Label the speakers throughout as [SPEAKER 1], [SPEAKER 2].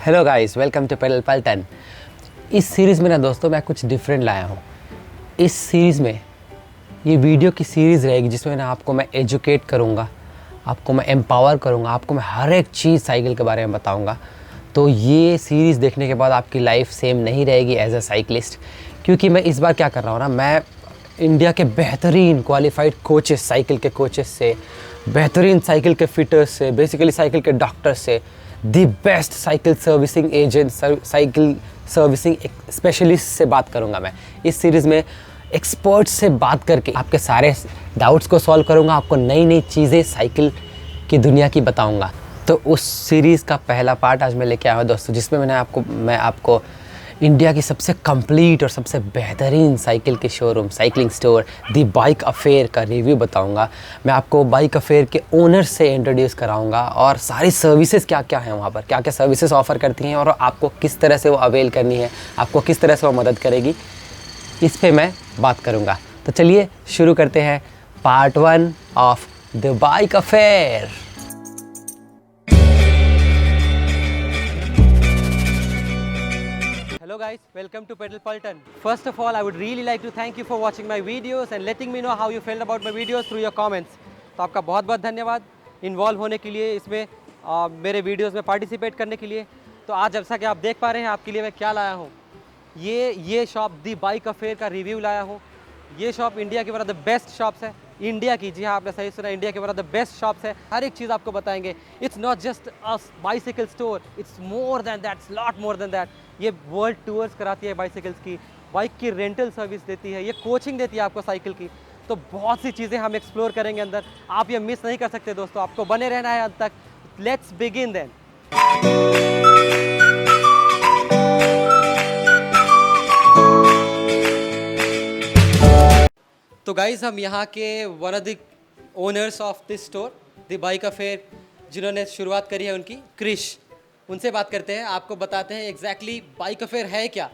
[SPEAKER 1] Hello guys, welcome to pedal Paltan. इस series में ना दोस्तों मैं कुछ डिफरेंट लाया हूँ। इस सीरीज़ में ये वीडियो की सीरीज़ रहेगी जिसमें ना आपको मैं एजुकेट करूँगा, आपको मैं एम्पावर करूँगा, आपको मैं हर एक चीज़ साइकिल के बारे में बताऊँगा। तो ये सीरीज़ देखने के बाद आपकी लाइफ सेम नहीं रहेगी एज अ साइकिलिस्ट, क्योंकि मैं इस बार क्या कर रहा हूँ ना, मैं इंडिया के बेहतरीन क्वालिफाइड कोचेस, साइकिल के कोचेस से, बेहतरीन साइकिल के फिटर्स से, बेसिकली साइकिल के डॉक्टर्स से, the best cycle servicing agent, cycle servicing specialist से बात करूंगा। मैं इस सीरीज़ में एक्सपर्ट्स से बात करके आपके सारे डाउट्स को सॉल्व करूंगा, आपको नई नई चीज़ें साइकिल की दुनिया की बताऊंगा। तो उस सीरीज़ का पहला पार्ट आज मैं लेके आया हूँ दोस्तों, जिसमें मैं आपको इंडिया की सबसे कंप्लीट और सबसे बेहतरीन साइकिल के showroom, cycling store the bike affair का रिव्यू बताऊंगा। मैं आपको बाइक अफेयर के ओनर से इंट्रोड्यूस कराऊंगा और सारी सर्विसेज क्या क्या हैं वहाँ पर, क्या क्या सर्विसेज ऑफ़र करती हैं और आपको किस तरह से वो अवेल करनी है, आपको किस तरह से वो मदद करेगी, इस पे मैं बात करूँगा। तो चलिए शुरू करते हैं part 1 of the bike affair. Hello guys, welcome to Pedal Pulton. First of all, I would really like to thank you for watching my videos and letting me know how you felt about my videos through your comments. तो आपका बहुत बहुत धन्यवाद involve होने के लिए, इसमें मेरे वीडियोस में पार्टिसिपेट करने के लिए। तो आज जैसा कि आप देख पा रहे हैं, आपके लिए मैं क्या लाया हूँ, ये शॉप दी बाइक अफेयर का रिव्यू लाया हूँ। ये शॉप इंडिया की one of the best shops है, इंडिया की, जी हाँ आपने सही सुना, इंडिया की one of the best shops है। हर एक चीज़ आपको बताएंगे। It's not just a bicycle store, it's more than that, it's lot more than that. ये वर्ल्ड टूर्स कराती है बाइसिकल्स की, बाइक की रेंटल सर्विस देती है, ये कोचिंग देती है आपको साइकिल की। तो बहुत सी चीज़ें हम एक्सप्लोर करेंगे अंदर, आप ये मिस नहीं कर सकते दोस्तों, आपको बने रहना है अंत तक। Let's begin then. तो गाइज़, हम यहाँ के one of the owners of this store the bike affair, जिन्होंने शुरुआत करी है उनकी, क्रिश, उनसे बात करते हैं, आपको बताते हैं एग्जैक्टली बाइक अफेयर है क्या।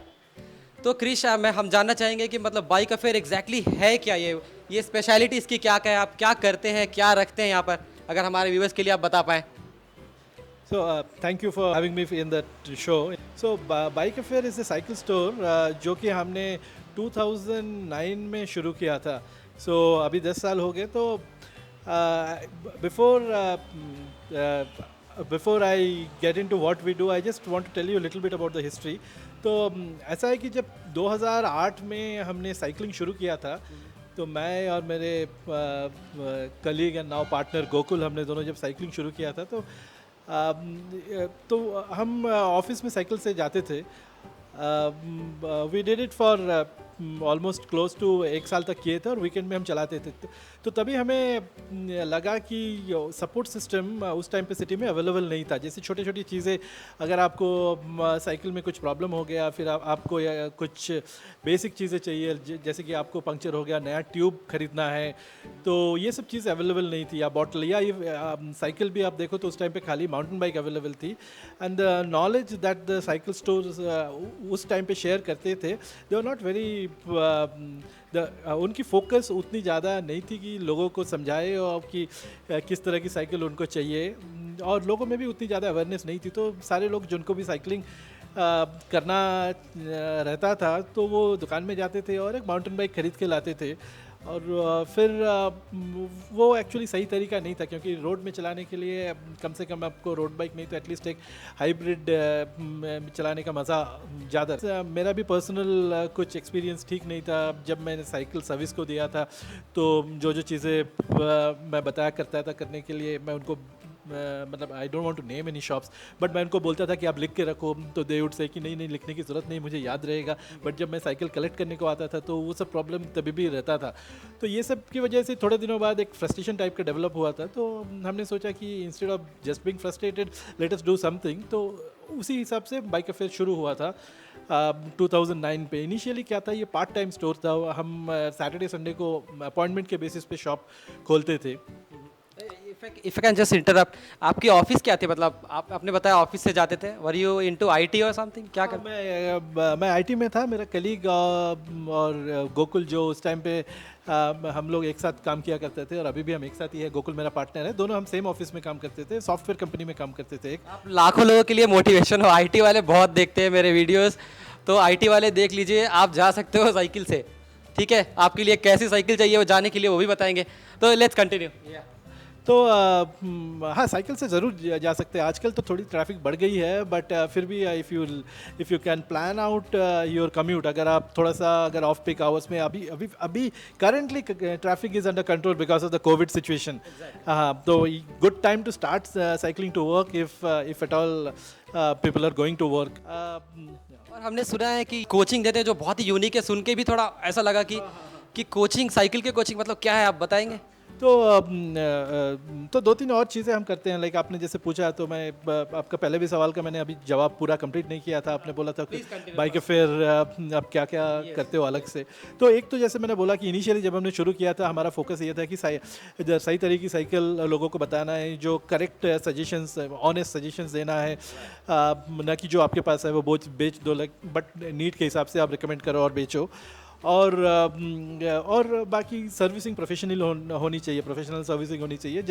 [SPEAKER 1] तो क्रिश, हम जानना चाहेंगे कि मतलब बाइक अफेयर एग्जैक्टली है क्या, ये स्पेशलिटी इसकी क्या क्या है, आप क्या करते हैं, क्या रखते हैं यहाँ पर, अगर हमारे व्यूवर्स के लिए आप बता पाएँ।
[SPEAKER 2] So thank you for having me in that show. So Bike Affair is a cycle store जो कि हमने 2009 में शुरू किया था। So अभी 10 साल हो गए। तो before I get into what we do, I just want to tell you a little bit about the history. तो ऐसा है कि जब 2008 में हमने साइकिलिंग शुरू किया था, तो मैं और मेरे colleague and now partner Gokul, हमने दोनों जब साइकिलिंग शुरू किया था तो हम ऑफिस में साइकिल से जाते थे। We did it for almost close to 1 साल तक किए थे और वीकेंड में हम चलाते थे। तो तभी हमें लगा कि सपोर्ट सिस्टम उस टाइम पे सिटी में अवेलेबल नहीं था। जैसे छोटी छोटी चीज़ें, अगर आपको साइकिल में कुछ प्रॉब्लम हो गया, फिर आपको या कुछ बेसिक चीज़ें चाहिए, जैसे कि आपको पंक्चर हो गया, नया ट्यूब खरीदना है, तो ये सब चीज़ अवेलेबल नहीं थी। या बॉटल, या ये साइकिल भी आप देखो तो उस टाइम पे खाली माउंटेन बाइक अवेलेबल थी। And the knowledge that the cycle stores उस टाइम पे शेयर करते थे, दे वर नॉट वेरी, उनकी फोकस उतनी ज़्यादा नहीं थी कि लोगों को समझाए और कि किस तरह की साइकिल उनको चाहिए, और लोगों में भी उतनी ज़्यादा अवेयरनेस नहीं थी। तो सारे लोग जिनको भी साइकिलिंग करना रहता था, तो वो दुकान में जाते थे और एक माउंटेन बाइक खरीद के लाते थे। और फिर वो एक्चुअली सही तरीका नहीं था, क्योंकि रोड में चलाने के लिए कम से कम आपको रोड बाइक नहीं तो एटलीस्ट एक हाइब्रिड चलाने का मज़ा ज़्यादा। मेरा भी पर्सनल कुछ एक्सपीरियंस ठीक नहीं था। जब मैंने साइकिल सर्विस को दिया था, तो जो चीज़ें मैं बताया करता था करने के लिए, मैं उनको मतलब I don't want to name any shops, but मैं उनको बोलता था कि आप लिख के रखो, तो दे वुड से कि नहीं लिखने की ज़रूरत नहीं, मुझे याद रहेगा। बट जब मैं साइकिल कलेक्ट करने को आता था, तो वो सब प्रॉब्लम तभी भी रहता था। तो ये सब की वजह से थोड़े दिनों बाद एक फ्रस्ट्रेशन टाइप का डेवलप हुआ था। तो हमने सोचा कि instead of just being frustrated, let us do something. तो उसी हिसाब से बाइक अफेयर शुरू हुआ था 2009 पे। इनिशियली क्या था, ये पार्ट टाइम स्टोर था। हम सैटरडे संडे को अपॉइंटमेंट के बेसिस पे शॉप खोलते थे।
[SPEAKER 3] If I can just interrupt, आपकी ऑफिस क्या थी? मतलब आप आपने बताया ऑफिस से जाते थे, वर यू इनटू आईटी और समथिंग, क्या कर?
[SPEAKER 2] मैं आईटी में था। मेरा कलीग और गोकुल जो उस टाइम पे हम लोग एक साथ काम किया करते थे और अभी भी हम एक साथ ही है। गोकुल मेरा पार्टनर है, दोनों हम सेम ऑफिस में काम करते थे, सॉफ्टवेयर कंपनी में काम करते थे एक।
[SPEAKER 3] आप लाखों लोगों के लिए मोटिवेशन हो, आईटी वाले बहुत देखते हैं मेरे वीडियोस, तो आईटी वाले देख लीजिए, आप जा सकते हो साइकिल से, ठीक है? आपके लिए कैसी साइकिल चाहिए वो जाने के लिए वो भी बताएंगे, तो लेट्स कंटिन्यू।
[SPEAKER 2] तो हाँ, साइकिल से ज़रूर जा सकते हैं। आजकल तो थोड़ी ट्रैफिक बढ़ गई है, बट फिर भी if you can plan out your commute, अगर आप थोड़ा सा अगर ऑफ पीक आवर्स में अभी अभी अभी currently traffic is under control because of the covid situation. हाँ, तो good time to start cycling to work if at all people are going to work.
[SPEAKER 3] और हमने सुना है कि कोचिंग देते हैं जो बहुत ही यूनिक है, सुन के भी थोड़ा ऐसा लगा कि कोचिंग, साइकिल के कोचिंग मतलब क्या है, आप बताएंगे?
[SPEAKER 2] तो दो तीन और चीज़ें हम करते हैं। लाइक आपने जैसे पूछा, तो मैं आपका पहले भी सवाल का मैंने अभी जवाब पूरा कंप्लीट नहीं किया था। आपने बोला था कि बाइक फिर आप क्या क्या करते हो अलग से। तो एक तो जैसे मैंने बोला कि इनिशियली जब हमने शुरू किया था, हमारा फोकस ये था कि सही तरीके की साइकिल लोगों को बताना है, जो करेक्ट सजेशंस, ऑनेस्ट सजेशंस देना है, ना कि जो आपके पास है वो बेच दो, लाइक बट नीड के हिसाब से आप रिकमेंड करो और बेचो। और बाकी सर्विसिंग प्रोफेशनल होनी चाहिए, प्रोफेशनल सर्विसिंग होनी चाहिए,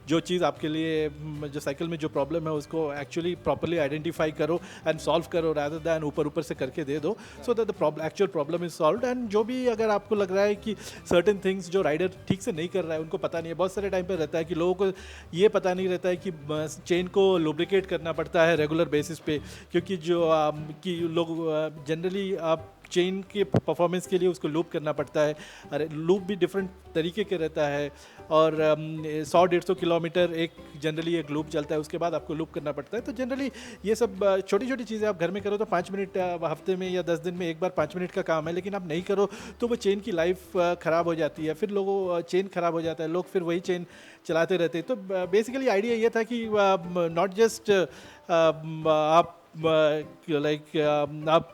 [SPEAKER 2] जो चीज़ आपके लिए, जो साइकिल में जो प्रॉब्लम है उसको एक्चुअली प्रॉपर्ली आइडेंटिफाई करो एंड सॉल्व करो, रादर दैन ऊपर से करके दे दो, so that the actual problem is solve. And जो भी अगर आपको लग रहा है कि सर्टेन थिंग्स जो राइडर ठीक से नहीं कर रहा है, उनको पता नहीं है, बहुत सारे टाइम पर रहता है कि लोगों को ये पता नहीं रहता है कि चेन को लुब्रिकेट करना पड़ता है रेगुलर बेसिस पे, क्योंकि जो कि लोग जनरली आप चेन के परफॉर्मेंस के लिए उसको लूप करना पड़ता है। अरे लूप भी डिफरेंट तरीके के रहता है, और 100-150 किलोमीटर एक जनरली एक लूप चलता है, उसके बाद आपको लूप करना पड़ता है। तो जनरली ये सब छोटी छोटी चीज़ें आप घर में करो तो 5 मिनट हफ्ते में या 10 दिन में एक बार 5 मिनट का काम है, लेकिन आप नहीं करो तो वो चेन की लाइफ ख़राब हो जाती है। फिर लोगों चेन ख़राब हो जाता है, लोग फिर वही चेन चलाते रहते हैं। तो बेसिकली आइडिया ये था कि नॉट जस्ट आप लाइक आप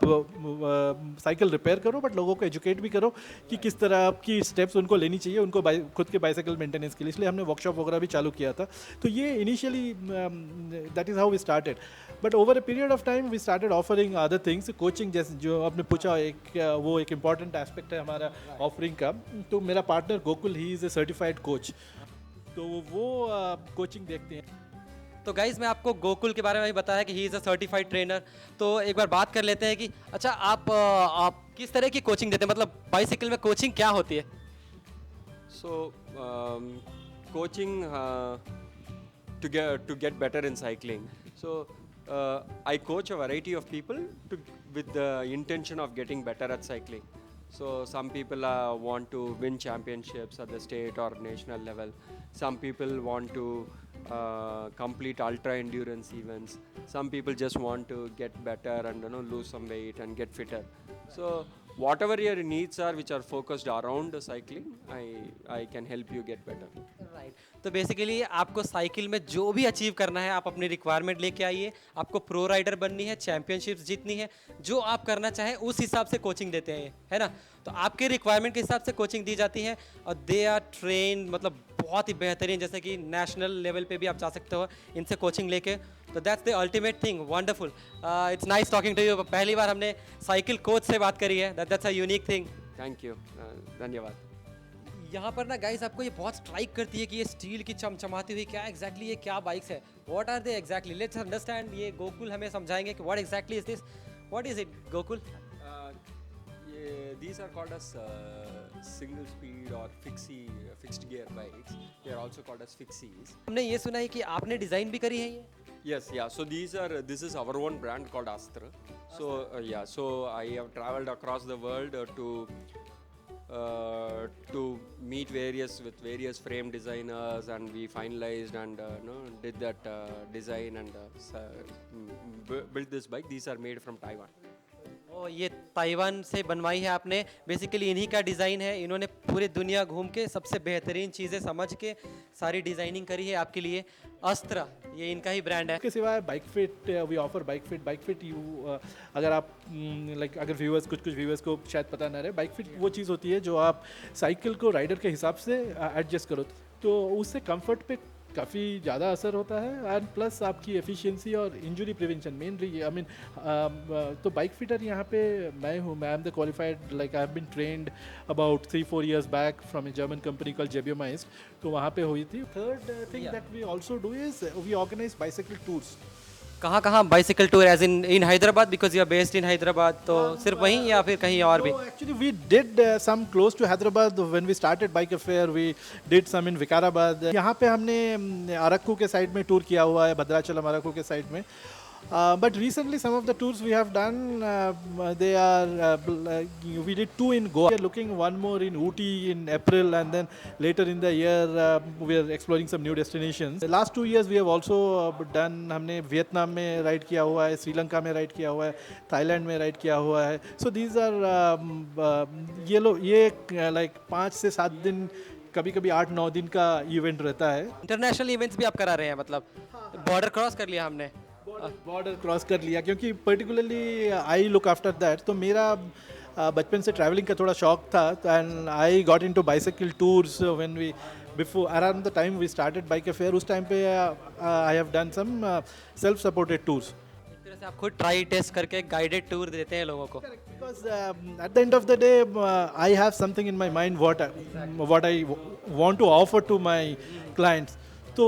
[SPEAKER 2] साइकिल रिपेयर करो, बट लोगों को एजुकेट भी करो कि किस तरह की स्टेप्स उनको लेनी चाहिए उनको खुद के बाइसाइकिल मेंटेनेंस के लिए। इसलिए हमने वर्कशॉप वगैरह भी चालू किया था। तो ये initially that is how we started, but over a period of time we started offering other things. Coaching जैसे जो आपने पूछा, वो एक इम्पॉर्टेंट एस्पेक्ट है हमारा ऑफरिंग का। तो मेरा partner Gokul, he is a certified coach, तो वो कोचिंग देखते हैं।
[SPEAKER 3] तो गाइज मैं आपको गोकुल के बारे में भी बताया कि he is a certified trainer. तो एक बार बात कर लेते हैं कि अच्छा आप किस तरह की कोचिंग देते हैं, मतलब बाइसिकल में कोचिंग क्या होती है?
[SPEAKER 4] So, coaching to get better in cycling. So, I coach a variety of people with the intention of getting better at cycling. So, some people want to win championships at the state or national level. Some people want to complete ultra endurance events. Some people just want to get better and lose some weight and get fitter. So whatever your needs are which are focused around the cycling, I can help you get better.
[SPEAKER 3] Right, तो basically आपको cycle में जो भी achieve करना है आप अपनी requirement लेके आइए। आपको प्रो राइडर बननी है, चैंपियनशिप्स जीतनी है, जो आप करना चाहें उस हिसाब से कोचिंग देते हैं, है ना? तो आपके रिक्वायरमेंट के हिसाब से कोचिंग दी जाती है और दे आर ट्रेन, मतलब बहुत ही बेहतरीन, जैसे कि नेशनल लेवल पे भी आप जा सकते हो इनसे कोचिंग लेके। तो that's the ultimate thing, wonderful. It's nice talking to you. पहली बार हमने साइकिल कोच से बात करी है, that's a unique thing.
[SPEAKER 4] Thank you. धन्यवाद.
[SPEAKER 3] यहाँ पर ना गाइस आपको ये बहुत स्ट्राइक करती है कि ये स्टील की चमचमाती हुई क्या एग्जैक्टली ये क्या बाइक्स है, what are they exactly, let's understand. ये गोकुल हमें समझाएंगे कि what exactly is this, what is it Gokul?
[SPEAKER 4] These are called as single speed or fixed gear bikes. They are also called as fixies.
[SPEAKER 3] हमने ये सुना है कि आपने डिज़ाइन भी करी है ये?
[SPEAKER 4] Yes, yeah. So this is our own brand called Astra. So yeah, so I have traveled across the world to meet with various frame designers, and we finalized and did that design and built this bike. These are made from Taiwan.
[SPEAKER 3] ओ, ये Taiwan से बनवाई है आपने, basically इन्हीं का design है। इन्होंने पूरी दुनिया घूम के सबसे बेहतरीन चीज़ें समझ के सारी डिज़ाइनिंग करी है आपके लिए। अस्त्र, ये इनका ही ब्रांड है।
[SPEAKER 2] इसके सिवाय bike fit, we offer bike fit you, अगर आप लाइक अगर व्यूअर्स कुछ व्यूअर्स को शायद पता ना रहे, बाइक फिट वो चीज़ होती है जो आप साइकिल को राइडर के हिसाब से एडजस्ट करो, तो उससे कंफर्ट पे काफ़ी ज़्यादा असर होता है, एंड प्लस आपकी एफिशिएंसी और injury prevention mainly. I mean तो बाइक फिटर यहाँ पे मैं हूँ, मैं am the qualified, like I have been trained about 3-4 years back from a German company call जेबियोमाइस्ट, तो वहाँ पे हुई थी। Third thing that we also do is we organise bicycle tours.
[SPEAKER 3] कहाँ कहाँ bicycle tour, as in Hyderabad, because you are based in Hyderabad, तो सिर्फ वहीं या फिर कहीं और भी?
[SPEAKER 2] So actually, we did some close to Hyderabad when we started Bike Affair. We did some in Vikarabad. यहाँ पे हमने अरक्कू के साइड में टूर किया हुआ है, भद्राचलम अरक्कू के साइड में. But recently, some of the tours we have done, they are we did 2 in Goa. We are looking one more in Ooty in April, and then later in the year we are exploring some new destinations. The last 2 years we have also done. हमने Vietnam में ride किया हुआ है, श्रीलंका में ride किया हुआ है, Thailand में राइड किया हुआ है. So these are ये like 5 से 7 दिन, कभी कभी 8-9 दिन का इवेंट रहता है.
[SPEAKER 3] इंटरनेशनल इवेंट्स भी आप करा रहे हैं, मतलब बॉर्डर क्रॉस कर लिया हमने?
[SPEAKER 2] बॉर्डर क्रॉस कर लिया, क्योंकि particularly I look after that. तो मेरा बचपन से ट्रैवलिंग का थोड़ा शौक था, and I got into bicycle tours when we before around the time we started bike affair. उस टाइम पे I have done some self supported tours.
[SPEAKER 3] एक तरह से आप खुद ट्राई टेस्ट करके गाइडेड टूर देते हैं लोगों को?
[SPEAKER 2] Because at the end of the day, I have something in my mind what I want to offer to my clients. तो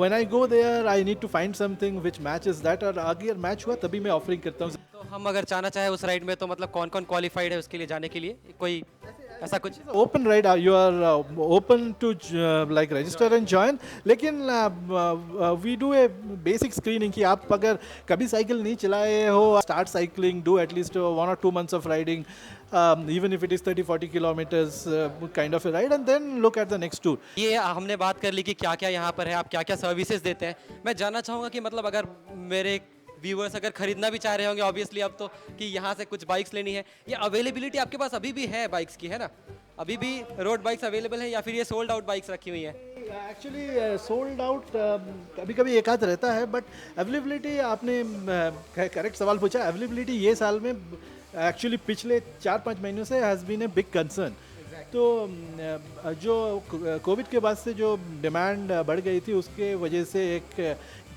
[SPEAKER 2] when I go there, I need to find something which matches that. और अगर match हुआ तभी मैं offering करता हूँ.
[SPEAKER 3] तो हम अगर जाना चाहे उस राइड में, तो मतलब कौन कौन क्वालिफाइड है उसके लिए जाने के लिए? कोई ऐसा कुछ?
[SPEAKER 2] Open ride, you are open to like register and join. लेकिन we do a basic screening कि आप अगर कभी साइकिल नहीं चलाए हो, start cycling, do at least 1 or 2 months of riding, even if it is 30-40 kilometers kind of a ride, and then look at the next tour.
[SPEAKER 3] ये हमने बात कर ली कि क्या क्या यहाँ पर है, आप क्या क्या सर्विसेज देते हैं. मैं जानना चाहूँगा कि मतलब अगर मेरे व्यूअर्स अगर खरीदना भी चाह रहे होंगे ऑब्वियसली अब, तो कि यहाँ से कुछ बाइक्स लेनी है, ये अवेलेबिलिटी आपके पास अभी भी है बाइक्स की, है ना? अभी भी रोड बाइक्स अवेलेबल हैं, या फिर ये सोल्ड आउट बाइक्स रखी हुई हैं?
[SPEAKER 2] एक्चुअली सोल्ड आउट कभी कभी एक आध रहता है, बट अवेलेबिलिटी, आपने करेक्ट सवाल पूछा. अवेलेबिलिटी ये साल में एक्चुअली पिछले 4-5 महीनों से has been a big concern. तो जो कोविड के बाद से जो डिमांड बढ़ गई थी, उसके वजह से एक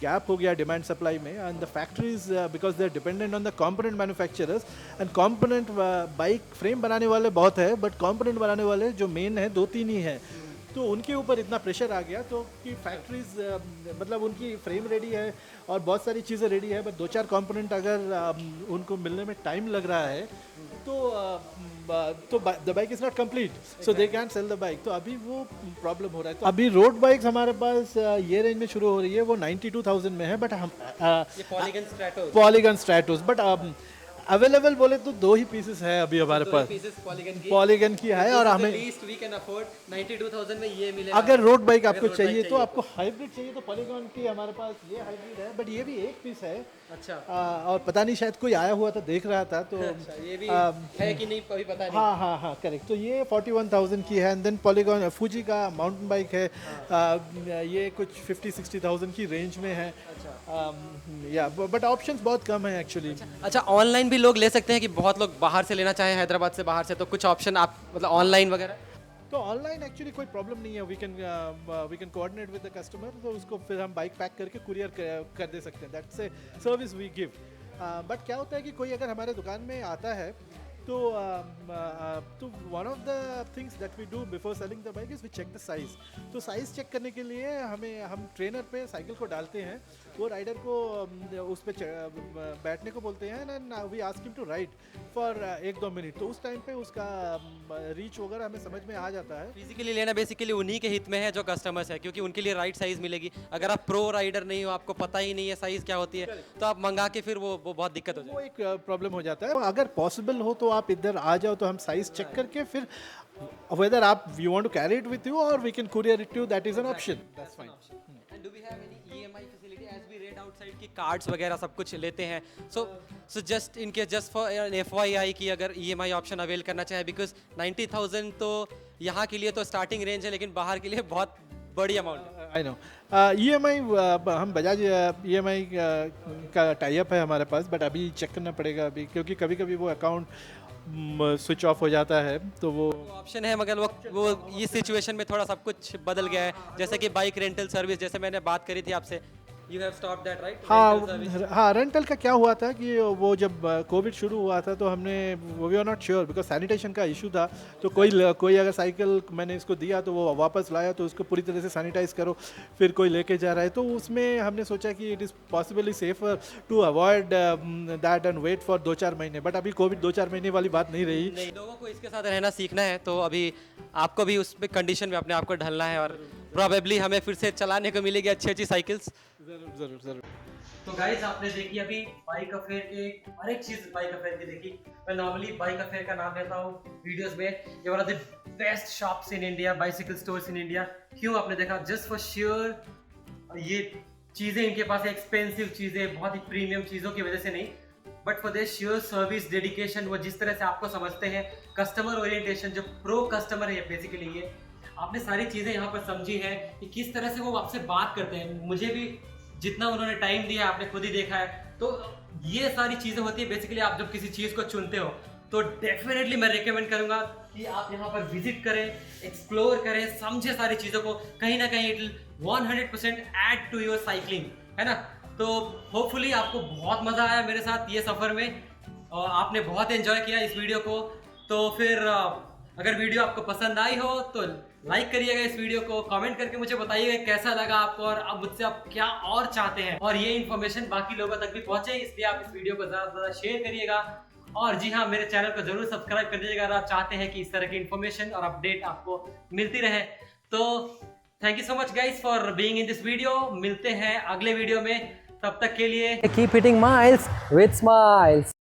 [SPEAKER 2] गैप हो गया डिमांड सप्लाई में. And the factories, because they are dependent on the component manufacturers, and component bike frame बनाने वाले बहुत है, बट कंपोनेंट बनाने वाले जो मेन है 2-3 ही हैं. तो उनके ऊपर इतना प्रेशर आ गया, तो कि फैक्ट्रीज मतलब उनकी फ्रेम रेडी है और बहुत सारी चीज़ें रेडी है, बट 2-4 कंपोनेंट अगर उनको मिलने में टाइम लग रहा है, तो the bike is not complete, so they can't sell the bike. तो अभी वो प्रॉब्लम हो रहा है. तो अभी रोड बाइक्स हमारे पास ये रेंज में शुरू हो रही है, वो 92,000 में है, बट हम पॉलीगन स्ट्रैटोस, बट अवेलेबल बोले तो 2 ही पीसेस है अभी हमारे पास. पॉलीगन की है, और हमें
[SPEAKER 3] 92,000 में ये मिलेगा.
[SPEAKER 2] अगर रोड बाइक आपको चाहिए, तो आपको हाइब्रिड चाहिए, तो पॉलीगन की हमारे पास ये हाइब्रिड है, बट ये भी एक पीस है.
[SPEAKER 3] अच्छा.
[SPEAKER 2] और पता नहीं, शायद कोई आया हुआ था, देख रहा था, तो
[SPEAKER 3] अच्छा, ये भी है कि नहीं अभी पता नहीं.
[SPEAKER 2] हाँ करेक्ट. तो ये 41,000 की है. एंड देन पॉलीगन फूजी का माउंटेन बाइक है, ये कुछ 50-60,000 की रेंज में है. या बट ऑप्शंस बहुत कम है एक्चुअली.
[SPEAKER 3] अच्छा, ऑनलाइन भी लोग ले सकते हैं कि बहुत लोग बाहर से लेना चाहें, हैदराबाद से बाहर से, तो कुछ ऑप्शन आप मतलब ऑनलाइन वगैरह?
[SPEAKER 2] तो ऑनलाइन एक्चुअली कोई प्रॉब्लम नहीं है. We can coordinate with the customer, तो उसको फिर हम बाइक पैक करके कुरियर कर दे सकते हैं. That's a service we give. But क्या होता है कि कोई अगर हमारे दुकान में आता है, तो one of the things that we do before selling the bike is we check the size. तो साइज़ चेक करने के लिए हम ट्रेनर पे साइकिल को डालते हैं, वो राइडर को उस पर बैठने को बोलते हैं, and we ask him to ride for 1-2 minute. तो उस टाइम पे उसका रीच वगैरह हमें समझ में आ जाता है.
[SPEAKER 3] फिजिकली लेना बेसिकली उन्हीं के हित में है जो कस्टमर्स है, क्योंकि उनके लिए राइट साइज़ मिलेगी. अगर आप प्रो राइडर नहीं हो, आपको पता ही नहीं है साइज़ क्या होती है, तो आप मंगा के फिर वो बहुत दिक्कत हो जाएगी.
[SPEAKER 2] वो एक प्रॉब्लम हो जाता है. अगर पॉसिबल हो तो आप इधर आ जाओ, तो हम साइज चेक करके फिर वेदर आप you want to carry it with you और we can courier it to, that is an option. That's fine.
[SPEAKER 3] And do we have any EMI facility? As we read outside की cards वगैरह सब कुछ लेते हैं, so just in case, just for FYI की अगर EMI option avail करना चाहे, बिकॉज 90,000 तो यहाँ के लिए तो स्टार्टिंग रेंज है, लेकिन बाहर के लिए बहुत बड़ी अमाउंट.
[SPEAKER 2] I know. EMI हम बजाज EMI का टाई अप है हमारे पास, बट अभी चेक करना पड़ेगा अभी, क्योंकि कभी कभी वो अकाउंट स्विच ऑफ हो जाता है, तो वो
[SPEAKER 3] ऑप्शन है, मगर वो इस सिचुएशन में थोड़ा सब कुछ बदल गया है। जैसे कि बाइक रेंटल सर्विस, जैसे मैंने बात करी थी आपसे, you have stop that right?
[SPEAKER 2] हाँ रेंटल का क्या हुआ था कि वो जब कोविड शुरू हुआ था तो हमने we are not sure because sanitation का इशू था, तो कोई अगर साइकिल मैंने इसको दिया तो वो वापस लाया तो उसको पूरी तरह से सैनिटाइज करो, फिर कोई लेके जा रहा है, तो उसमें हमने सोचा कि it is possibly safer to avoid that and wait for 2-4 महीने। बट अभी कोविड 2-4 महीने वाली बात नहीं रही।
[SPEAKER 3] नहीं, लोगों को इसके साथ रहना सीखना है, तो अभी आपको भी उस कंडीशन में अपने आप को ढलना है और प्रोबेबली हमें फिर से चलाने को मिलेगी अच्छी अच्छी साइकिल्स।
[SPEAKER 2] ज़रूर।
[SPEAKER 3] तो गाइस आपने देखी अभी बाइक अफेयर के हर एक चीज बाइक अफेयर की देखी। मैं नॉर्मली बाइक अफेयर का नाम लेता हूँ वीडियोस में, ये one of the best shops in India, bicycle stores in India. क्यों आपने देखा? जस्ट फॉर श्योर ये चीजें इनके पास एक्सपेंसिव चीजें, बहुत ही प्रीमियम चीजों की वजह से नहीं, but for their sure service, dedication, वो जिस तरह से आपको समझते हैं, कस्टमर ओरिएंटेशन, जो प्रो कस्टमर है बेसिकली, ये आपने सारी चीजें यहाँ पर समझी है कि किस तरह से वो आपसे बात करते हैं। मुझे भी जितना उन्होंने टाइम दिया आपने खुद ही देखा है। तो ये सारी चीजें होती है बेसिकली, आप जब किसी चीज को चुनते हो तो डेफिनेटली मैं रिकमेंड करूंगा कि आप यहाँ पर विजिट करें, एक्सप्लोर करें, समझे सारी चीजों को। कहीं ना कहीं it will 100% add to your cycling, है ना। तो होपफुली आपको बहुत मजा आया मेरे साथ ये सफर में और आपने बहुत एंजॉय किया इस वीडियो को। तो फिर अगर वीडियो आपको पसंद आई हो तो लाइक करिएगा इस वीडियो को, कमेंट करके मुझे बताइएगा कैसा लगा आपको और अब मुझसे आप क्या और चाहते हैं, और ये इन्फॉर्मेशन बाकी लोगों तक भी पहुंचे, इसलिए आप इस वीडियो को ज़्यादा से ज़्यादा शेयर करिएगा। और जी हाँ, मेरे चैनल को जरूर सब्सक्राइब कर दीजिएगा अगर आप चाहते हैं कि इस तरह की इन्फॉर्मेशन और अपडेट आपको मिलती रहे। तो thank you so much guys for being in this video. मिलते हैं अगले वीडियो में, तब तक के लिए
[SPEAKER 1] Keep hitting miles with smiles.